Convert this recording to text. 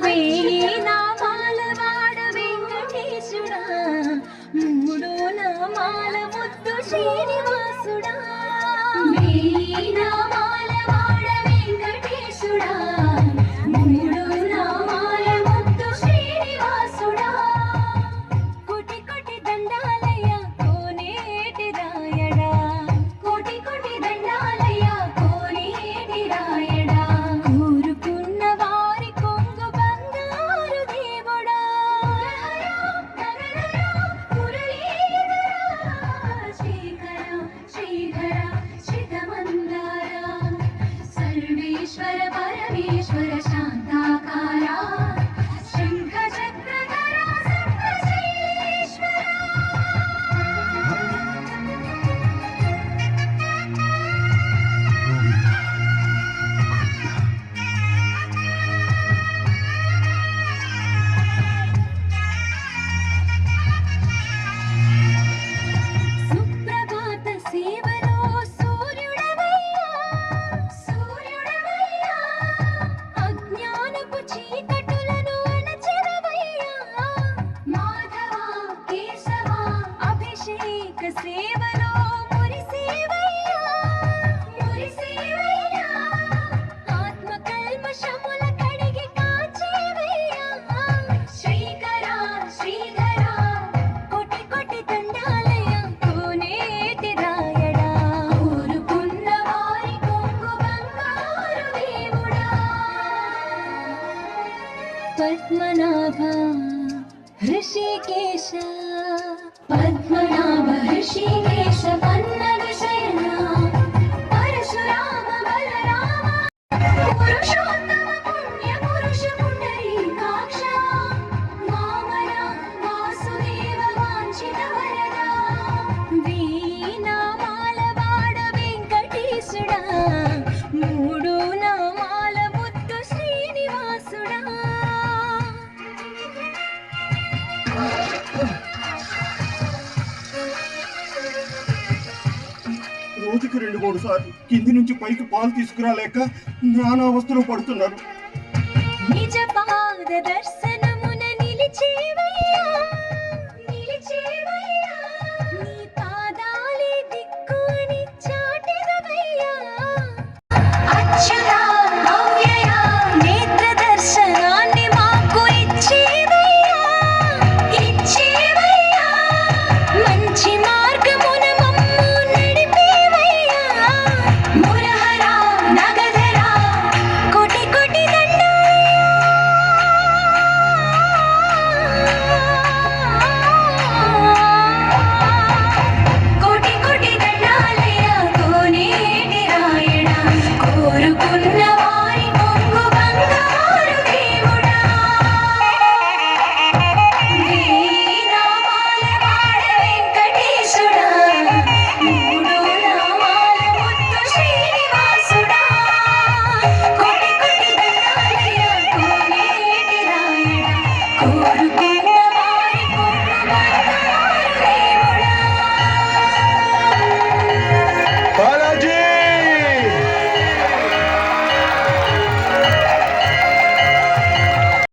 వేయి నామాల వాడ వెంకటేశుడా, మూడు నామాల ముద్దు శ్రీనివాసుడా. వేయి నామాల వాడ వెంకటేశుడా, మూడు నామాల ముద్దు శ్రీనివాసుడా. కోటి కోటి దండాలయ్య కోనేటి రాయడా, కోటి కోటి దండాలయ్య కోనేటి రాయడా. కోరుకున్న వారి కొంగు బంగారు దేవుడా, శ్రీకర శ్రీధర శ్రితమందార సర్వేశ్వర పరమేశ్వర శాంతాకార శంఖ చక్రధర సప్తశ్రీశ్వర. సుప్రభాత సేవలో సూర్యుడవయ్యా, సూర్యుడవయ్యా. అజ్ఞానపు చీకటులను అణచెదవయ్యా. మాధవ కేశవ అభిషేక సేవలో మురిసేవయ్యా, మురిసేవయ్యా. ఆత్మ కల్మషముల కడిగి కాచేవయ్యా. శ్రీకర శ్రీధర కోటి కోటి దండాలయ్య కోనేటి రాయడా. కోరుకున్న వారి కొంగు బంగారు దేవుడా. పద్మనాభ హృషికేశ, పద్మనాభ హృషికేశ పన్నగ శయన పరశురామ బలరామ పురుషోత్తమ పుణ్య పురుష పుండరీకాక్ష వామన వాసుదేవ వాంఛిత వరద. వేయి నామాల వాడ వెంకటేశుడా, మూడు నామాల ముద్దు శ్రీనివాసుడా. రోజుకి 2-3 సార్లు కింది నుంచి పైకి పాలు తీసుకురాలేక నానా అవస్థలు పడుతున్నారు. నిజ పాద దర్శనమున నిలిచేవయ్యా, నిలిచేవయ్యా. నీ పాదాలే దిక్కు అని చాటెదవయ్యా. అచ్యుత అవ్యయ నేత్ర దర్శనాన్ని మాకు ఇచ్చేవయ్యా, ఇచ్చేవయ్యా. మంచి మార్గమున మమ్ము నడిపేవయ్యా. మురహర నగధర కోటి కోటి కోటి కోటి దండాలయ్య కోనేటి రాయడా. కోరుకున్న